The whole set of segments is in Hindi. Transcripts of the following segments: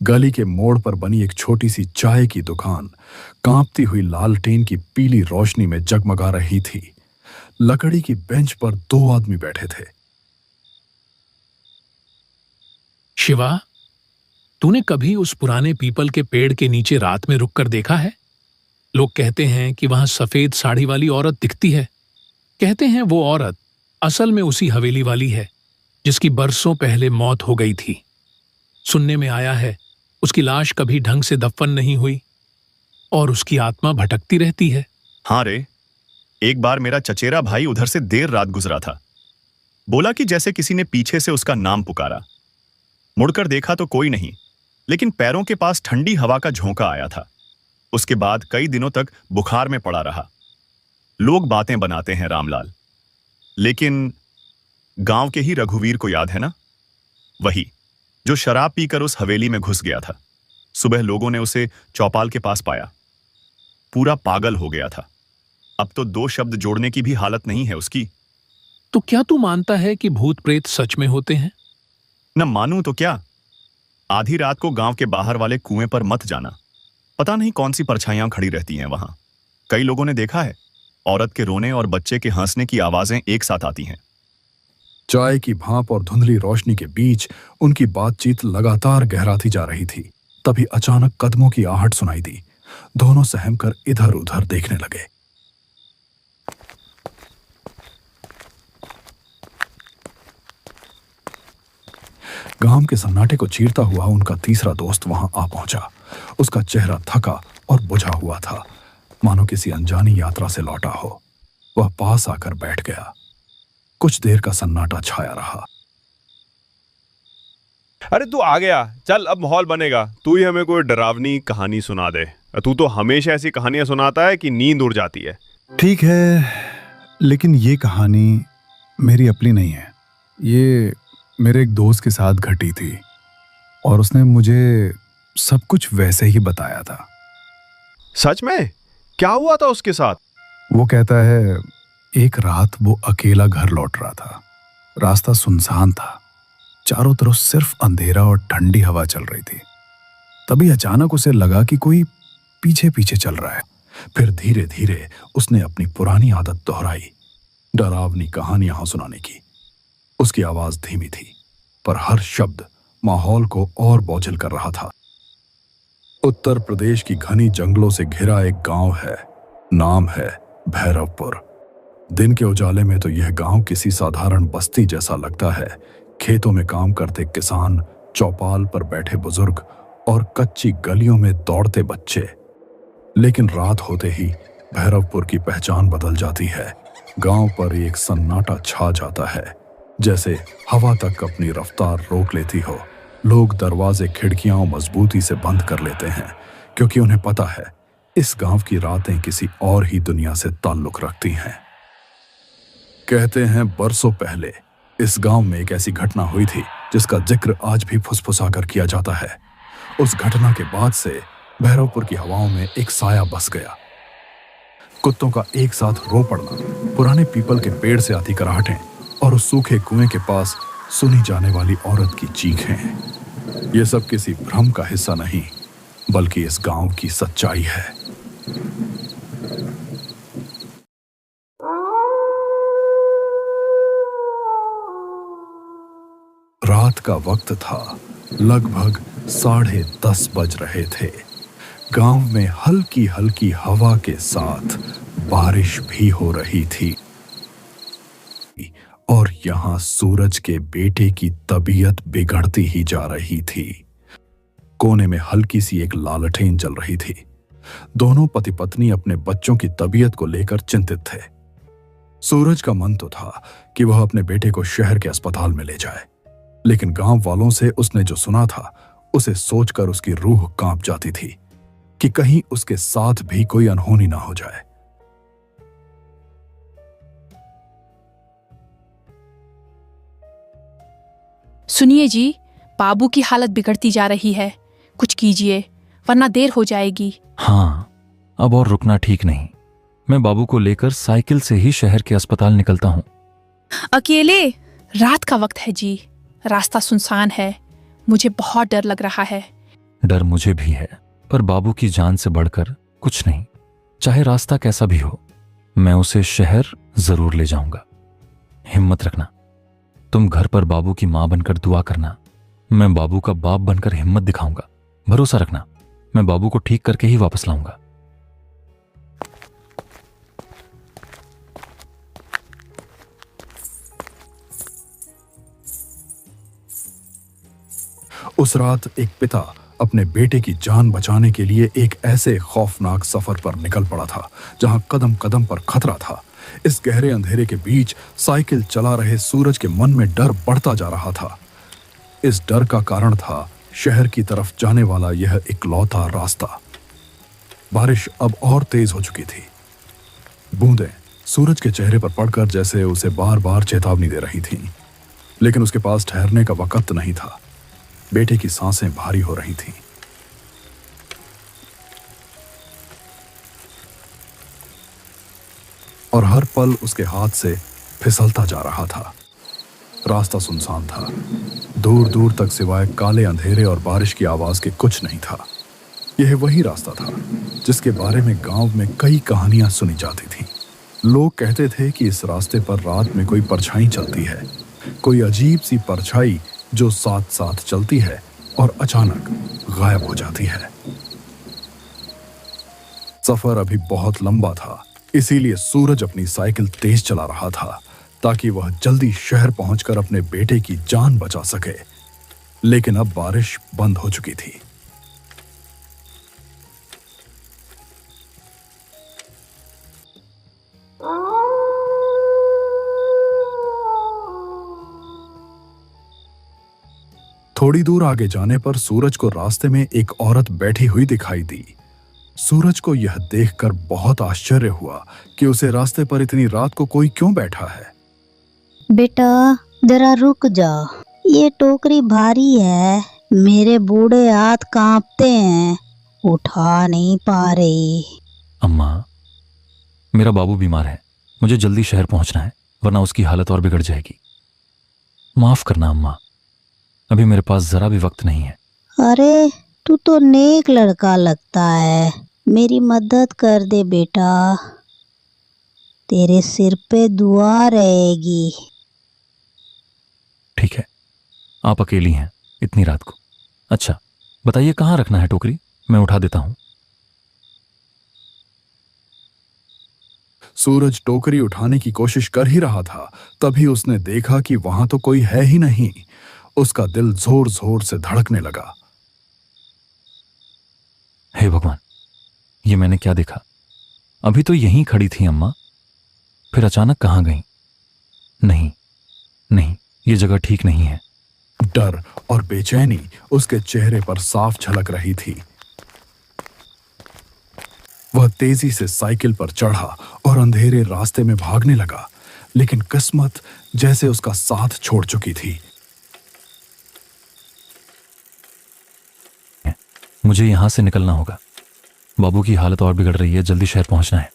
गली के मोड़ पर बनी एक छोटी सी चाय की दुकान कांपती हुई लालटेन की पीली रोशनी में जगमगा रही थी। लकड़ी की बेंच पर दो आदमी बैठे थे। शिवा, तूने कभी उस पुराने पीपल के पेड़ के नीचे रात में रुककर देखा है? लोग कहते हैं कि वहां सफेद साड़ी वाली औरत दिखती है। कहते हैं वो औरत असल में उसी हवेली वाली है जिसकी बरसों पहले मौत हो गई थी। सुनने में आया है उसकी लाश कभी ढंग से दफन नहीं हुई और उसकी आत्मा भटकती रहती है। हाँ रे, एक बार मेरा चचेरा भाई उधर से देर रात गुजरा था। बोला कि जैसे किसी ने पीछे से उसका नाम पुकारा। मुड़कर देखा तो कोई नहीं, लेकिन पैरों के पास ठंडी हवा का झोंका आया था। उसके बाद कई दिनों तक बुखार में पड़ा रहा। लोग बातें बनाते हैं रामलाल, लेकिन गांव के ही रघुवीर को याद है ना? वही जो शराब पीकर उस हवेली में घुस गया था। सुबह लोगों ने उसे चौपाल के पास पाया। पूरा पागल हो गया था। अब तो दो शब्द जोड़ने की भी हालत नहीं है उसकी। तो क्या तू मानता है कि भूत प्रेत सच में होते हैं? न मानूं तो क्या। आधी रात को गांव के बाहर वाले कुएं पर मत जाना। पता नहीं कौन सी परछाइयां खड़ी रहती हैं वहां। कई लोगों ने देखा है, औरत के रोने और बच्चे के हंसने की आवाजें एक साथ आती हैं। चाय की भाप और धुंधली रोशनी के बीच उनकी बातचीत लगातार गहराती जा रही थी। तभी अचानक कदमों की आहट सुनाई दी। दोनों सहमकर इधर उधर देखने लगे। गांव के सन्नाटे को चीरता हुआ उनका तीसरा दोस्त वहां आ पहुंचा। उसका चेहरा थका और बुझा हुआ था, मानो किसी अनजानी यात्रा से लौटा हो। वह पास आकर बैठ गया। कुछ देर का सन्नाटा छाया रहा। अरे तू आ गया, चल अब माहौल बनेगा। तू ही हमें कोई डरावनी कहानी सुना दे। तू तो हमेशा ऐसी कहानियां सुनाता है कि नींद उड़ जाती है। ठीक है, लेकिन ये कहानी मेरी अपनी नहीं है। ये मेरे एक दोस्त के साथ घटी थी और उसने मुझे सब कुछ वैसे ही बताया था। सच में? क्या हुआ था उसके साथ? वो कहता है एक रात वो अकेला घर लौट रहा था। रास्ता सुनसान था, चारों तरफ सिर्फ अंधेरा और ठंडी हवा चल रही थी। तभी अचानक उसे लगा कि कोई पीछे पीछे चल रहा है। फिर धीरे धीरे उसने अपनी पुरानी आदत दोहराई, डरावनी कहानियां सुनाने की। उसकी आवाज धीमी थी, पर हर शब्द माहौल को और बोझिल कर रहा था। उत्तर प्रदेश की घनी जंगलों से घिरा एक गांव है। नाम है भैरवपुर। दिन के उजाले में तो यह गांव किसी साधारण बस्ती जैसा लगता है। खेतों में काम करते किसान, चौपाल पर बैठे बुजुर्ग और कच्ची गलियों में दौड़ते बच्चे। लेकिन रात होते ही भैरवपुर की पहचान बदल जाती है। गांव पर एक सन्नाटा छा जाता है, जैसे हवा तक अपनी रफ्तार रोक लेती हो। लोग दरवाजे खिड़कियां मजबूती से बंद कर लेते हैं, क्योंकि उन्हें पता है इस गांव की रातें किसी और ही दुनिया से ताल्लुक रखती हैं। कहते हैं बरसों पहले इस गांव में एक ऐसी घटना हुई थी जिसका जिक्र आज भी फुसफुसाकर किया जाता है। उस घटना के बाद से भैरवपुर की हवाओं में एक साया बस गया। कुत्तों का एक साथ रो पड़ना, पुराने पीपल के पेड़ से आती कराहटें और उस सूखे कुएं के पास सुनी जाने वाली औरत की चीखें, ये सब किसी भ्रम का हिस्सा नहीं, बल्कि इस गांव की सच्चाई है। रात का वक्त था। लगभग 10:30 बज रहे थे। गांव में हल्की हल्की हवा के साथ बारिश भी हो रही थी और यहां सूरज के बेटे की तबीयत बिगड़ती ही जा रही थी। कोने में हल्की सी एक लालटेन जल रही थी। दोनों पति पत्नी अपने बच्चों की तबीयत को लेकर चिंतित थे। सूरज का मन तो था कि वह अपने बेटे को शहर के अस्पताल में ले जाए, लेकिन गांव वालों से उसने जो सुना था उसे सोचकर उसकी रूह कांप जाती थी कि कहीं उसके साथ भी कोई अनहोनी ना हो जाए। सुनिए जी, बाबू की हालत बिगड़ती जा रही है। कुछ कीजिए वरना देर हो जाएगी। हाँ, अब और रुकना ठीक नहीं। मैं बाबू को लेकर साइकिल से ही शहर के अस्पताल निकलता हूँ। अकेले? रात का वक्त है जी, रास्ता सुनसान है। मुझे बहुत डर लग रहा है। डर मुझे भी है, पर बाबू की जान से बढ़कर कुछ नहीं। चाहे रास्ता कैसा भी हो, मैं उसे शहर जरूर ले जाऊंगा। हिम्मत रखना। तुम घर पर बाबू की मां बनकर दुआ करना। मैं बाबू का बाप बनकर हिम्मत दिखाऊंगा। भरोसा रखना, मैं बाबू को ठीक करके ही वापस लाऊंगा। उस रात एक पिता अपने बेटे की जान बचाने के लिए एक ऐसे खौफनाक सफर पर निकल पड़ा था जहां कदम कदम पर खतरा था। इस गहरे अंधेरे के बीच साइकिल चला रहे सूरज के मन में डर बढ़ता जा रहा था। इस डर का कारण था शहर की तरफ जाने वाला यह इकलौता रास्ता। बारिश अब और तेज हो चुकी थी। बूंदें सूरज के चेहरे पर पड़कर जैसे उसे बार बार चेतावनी दे रही थीं, लेकिन उसके पास ठहरने का वक्त नहीं था। बेटे की सांसें भारी हो रही थीं। और हर पल उसके हाथ से फिसलता जा रहा था। रास्ता सुनसान था। दूर दूर तक सिवाय काले अंधेरे और बारिश की आवाज के कुछ नहीं था। यह वही रास्ता था जिसके बारे में गांव में कई कहानियां सुनी जाती थीं। लोग कहते थे कि इस रास्ते पर रात में कोई परछाई चलती है, कोई अजीब सी परछाई जो साथ साथ चलती है और अचानक गायब हो जाती है। सफर अभी बहुत लंबा था, इसीलिए सूरज अपनी साइकिल तेज चला रहा था ताकि वह जल्दी शहर पहुंचकर अपने बेटे की जान बचा सके। लेकिन अब बारिश बंद हो चुकी थी। थोड़ी दूर आगे जाने पर सूरज को रास्ते में एक औरत बैठी हुई दिखाई दी। सूरज को यह देखकर बहुत आश्चर्य हुआ कि उसे रास्ते पर इतनी रात को कोई क्यों बैठा है। बेटा जरा रुक जाओ, ये टोकरी भारी है, मेरे बूढ़े हाथ कांपते हैं, उठा नहीं पा रही। अम्मा, मेरा बाबू बीमार है, मुझे जल्दी शहर पहुंचना है, वरना उसकी हालत और बिगड़ जाएगी। माफ करना अम्मा, अभी मेरे पास जरा भी वक्त नहीं है। अरे तू तो नेक लड़का लगता है, मेरी मदद कर दे बेटा, तेरे सिर पे दुआ रहेगी। ठीक है, आप अकेली हैं इतनी रात को। अच्छा बताइए कहाँ रखना है टोकरी, मैं उठा देता हूं। सूरज टोकरी उठाने की कोशिश कर ही रहा था, तभी उसने देखा कि वहां तो कोई है ही नहीं। उसका दिल जोर जोर से धड़कने लगा। हे भगवान, ये मैंने क्या देखा? अभी तो यहीं खड़ी थी अम्मा, फिर अचानक कहां गई? नहीं नहीं, ये जगह ठीक नहीं है। डर और बेचैनी उसके चेहरे पर साफ झलक रही थी। वह तेजी से साइकिल पर चढ़ा और अंधेरे रास्ते में भागने लगा, लेकिन किस्मत जैसे उसका साथ छोड़ चुकी थी। मुझे यहां से निकलना होगा, बाबू की हालत और बिगड़ रही है, जल्दी शहर पहुंचना है।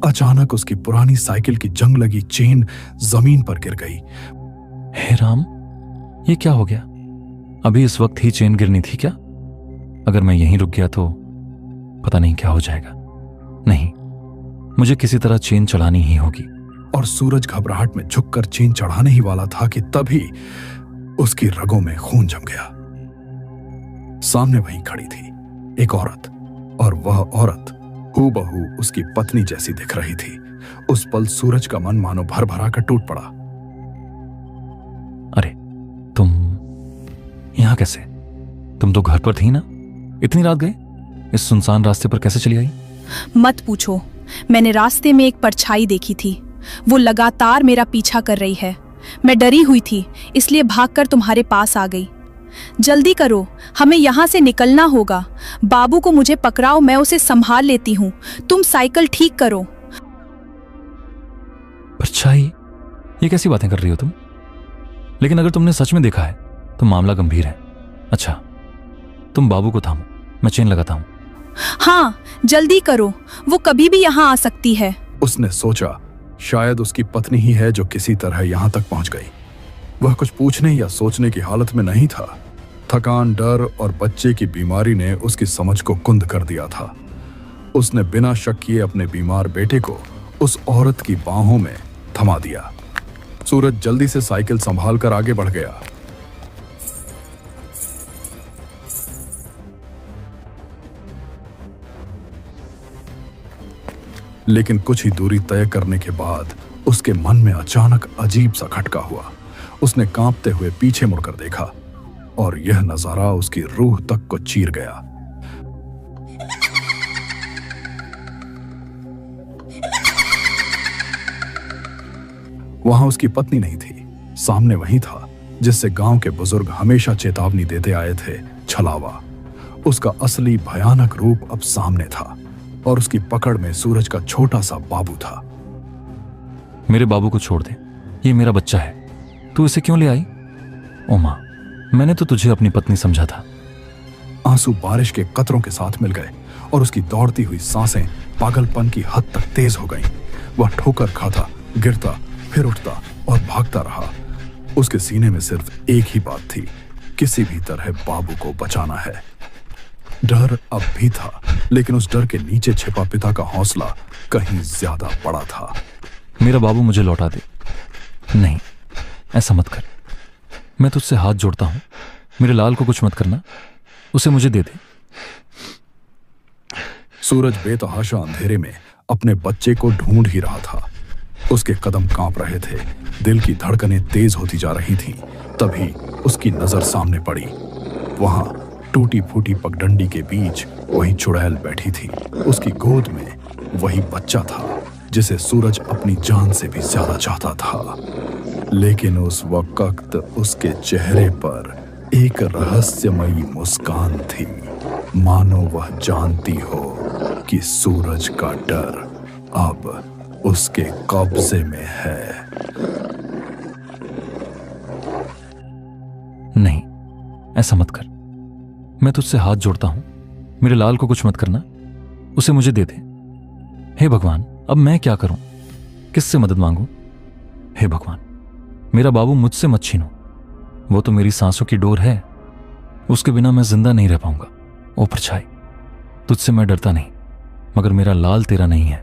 अचानक उसकी पुरानी साइकिल की जंग लगी चेन जमीन पर गिर गई। हे राम, ये क्या हो गया? अभी इस वक्त ही चेन गिरनी थी क्या? अगर मैं यहीं रुक गया तो पता नहीं क्या हो जाएगा। नहीं, मुझे किसी तरह चेन चढ़ानी ही होगी। और सूरज घबराहट में झुककर चेन चढ़ाने ही वाला था कि तभी उसकी रगों में खून जम गया। सामने वहीं खड़ी थी एक औरत, और वह औरत हूबहू उसकी पत्नी जैसी दिख रही थी। उस पल सूरज का मन मानो भर भरा कर टूट पड़ा। अरे तुम यहां कैसे? तुम तो घर पर थी ना? इतनी रात गए? इस सुनसान रास्ते पर कैसे चली आई? मत पूछो, मैंने रास्ते में एक परछाई देखी थी। वो लगातार मेरा पीछा कर रही है। मैं डरी हुई थी, इसलिए भागकर तुम्हारे पास आ गई। जल्दी करो, हमें यहाँ से निकलना होगा। बाबू को मुझे पकड़ाओ, मैं उसे संभाल लेती हूँ। तुम साइकिल ठीक करो। परछाई? ये कैसी बातें कर रही हो तुम? लेकिन अगर तुमने सच में देखा है तो मामला गंभीर है। अच्छा, तुम बाबू को थामो, मैं चेन लगाता हूं। हाँ, जल्दी करो, वो कभी भी यहाँ आ सकती है। उसने सोचा शायद उसकी पत्नी ही है जो किसी तरह यहां तक पहुंच गई। वह कुछ पूछने या सोचने की हालत में नहीं था। थकान, डर और बच्चे की बीमारी ने उसकी समझ को कुंद कर दिया था। उसने बिना शक किए अपने बीमार बेटे को उस औरत की बाहों में थमा दिया। सूरज जल्दी से साइकिल संभाल कर आगे बढ़ गया। लेकिन कुछ ही दूरी तय करने के बाद उसके मन में अचानक अजीब सा खटका हुआ। उसने कांपते हुए पीछे मुड़कर देखा और यह नजारा उसकी रूह तक को चीर गया। वहां उसकी पत्नी नहीं थी, सामने वही था जिससे गांव के बुजुर्ग हमेशा चेतावनी देते आए थे, छलावा। उसका असली भयानक रूप अब सामने था और उसकी पकड़ में सूरज का छोटा सा बाबू था। मेरे बाबू को छोड़ दे, ये मेरा बच्चा है, तू इसे क्यों ले आई? ओ मां, मैंने तो तुझे अपनी पत्नी समझा था। आंसू बारिश के कतरों के साथ मिल गए और उसकी दौड़ती हुई सांसें पागलपन की हद तक तेज हो गईं। वह ठोकर खाता, गिरता, फिर उठता और भागता रहा। उसके सीने में सिर्फ एक ही बात थी, किसी भी तरह बाबू को बचाना है। डर अब भी था, लेकिन उस डर के नीचे छिपा पिता का हौसला कहीं ज्यादा बड़ा था। मेरा बाबू मुझे लौटा दे। नहीं, ऐसा मत कर, मैं तुझसे हाथ जोड़ता हूं, मेरे लाल को कुछ मत करना, उसे मुझे दे दे। सूरज बेतहाशा अंधेरे में अपने बच्चे को ढूंढ ही रहा था। उसके कदम कांप रहे थे, दिल की धड़कनें तेज होती जा रही थीं। तभी उसकी नजर सामने पड़ी। वहां टूटी फूटी पगडंडी के बीच वही चुड़ैल बैठी थी। उसकी गोद में वही बच्चा था जिसे सूरज अपनी जान से भी ज्यादा चाहता था। लेकिन उस वक्त उसके चेहरे पर एक रहस्यमयी मुस्कान थी, मानो वह जानती हो कि सूरज का डर अब उसके कब्जे में है। नहीं, ऐसा मत कर, मैं तुझसे हाथ जोड़ता हूं, मेरे लाल को कुछ मत करना, उसे मुझे दे दे। हे भगवान, अब मैं क्या करूं? किससे मदद मांगूं? हे भगवान, मेरा बाबू मुझसे मत छीनो, वो तो मेरी सांसों की डोर है, उसके बिना मैं जिंदा नहीं रह पाऊंगा। ओ परछाई, तुझसे मैं डरता नहीं, मगर मेरा लाल तेरा नहीं है,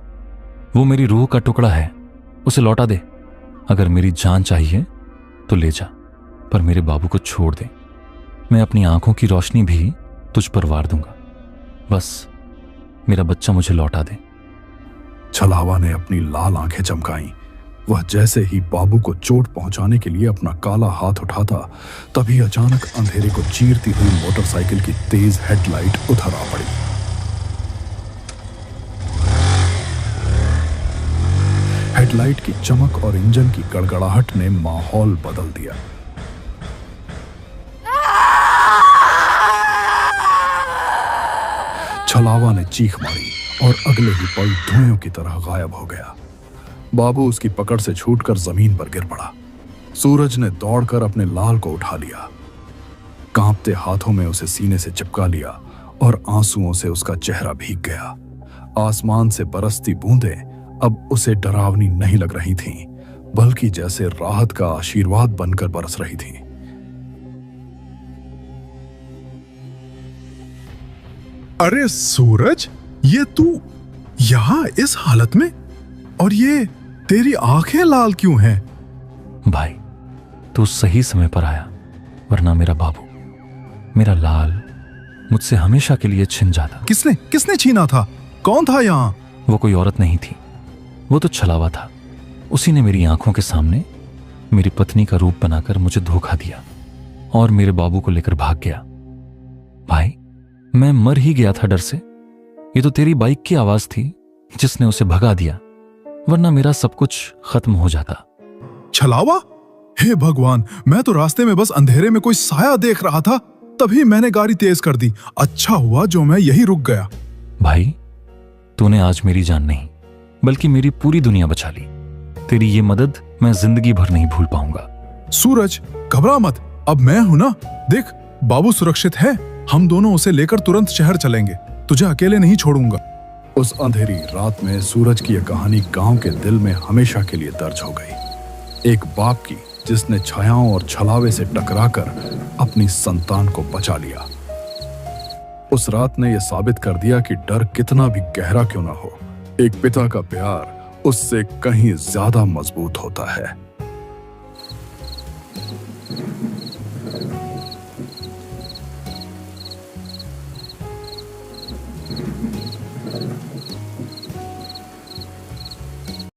वो मेरी रूह का टुकड़ा है, उसे लौटा दे। अगर मेरी जान चाहिए तो ले जा, पर मेरे बाबू को छोड़ दे। मैं अपनी आंखों की रोशनी भी तुझ पर वार दूंगा, बस मेरा बच्चा मुझे लौटा दे। छलावा ने अपनी लाल आंखें चमकाईं। वह जैसे ही बाबू को चोट पहुंचाने के लिए अपना काला हाथ उठाता, तभी अचानक अंधेरे को चीरती हुई मोटरसाइकिल की तेज हेडलाइट उधर आ पड़ी। हेडलाइट की चमक और इंजन की गड़गड़ाहट ने माहौल बदल दिया। छलावा ने चीख मारी और अगले ही पल धुएं की तरह गायब हो गया। बाबू उसकी पकड़ से छूटकर जमीन पर गिर पड़ा। सूरज ने दौड़कर अपने लाल को उठा लिया, कांपते हाथों में उसे सीने से चिपका लिया और आंसुओं से उसका चेहरा भीग गया। आसमान से बरसती बूंदें अब उसे डरावनी नहीं लग रही थीं, बल्कि जैसे राहत का आशीर्वाद बनकर बरस रही थीं। अरे सूरज, ये तू यहां इस हालत में, और ये तेरी आंखें लाल क्यों हैं? भाई, तू सही समय पर आया, वरना मेरा बाबू, मेरा लाल मुझसे हमेशा के लिए छिन जाता। किसने छीना था? कौन था यहाँ? वो कोई औरत नहीं थी, वो तो छलावा था। उसी ने मेरी आंखों के सामने मेरी पत्नी का रूप बनाकर मुझे धोखा दिया और मेरे बाबू को लेकर भाग गया। भाई, मैं मर ही गया था डर से। ये तो तेरी बाइक की आवाज थी जिसने उसे भगा दिया, वरना मेरा सब कुछ खत्म हो जाता। छलावा? हे भगवान, मैं तो रास्ते में बस अंधेरे में कोई साया देख रहा था, तभी मैंने गाड़ी तेज कर दी। अच्छा हुआ जो मैं यही रुक गया। भाई, तूने आज मेरी जान नहीं बल्कि मेरी पूरी दुनिया बचा ली। तेरी ये मदद मैं जिंदगी भर नहीं भूल पाऊंगा। सूरज घबरा मत, अब मैं हूं ना। देख, बाबू सुरक्षित है। हम दोनों उसे लेकर तुरंत शहर चलेंगे। तुझे अकेले नहीं छोड़ूंगा। उस अंधेरी रात में सूरज की यह कहानी गांव के दिल में हमेशा के लिए दर्ज हो गई। एक बाप की जिसने छायाओं और छलावे से टकराकर अपनी संतान को बचा लिया। उस रात ने यह साबित कर दिया कि डर कितना भी गहरा क्यों ना हो, एक पिता का प्यार उससे कहीं ज्यादा मजबूत होता है।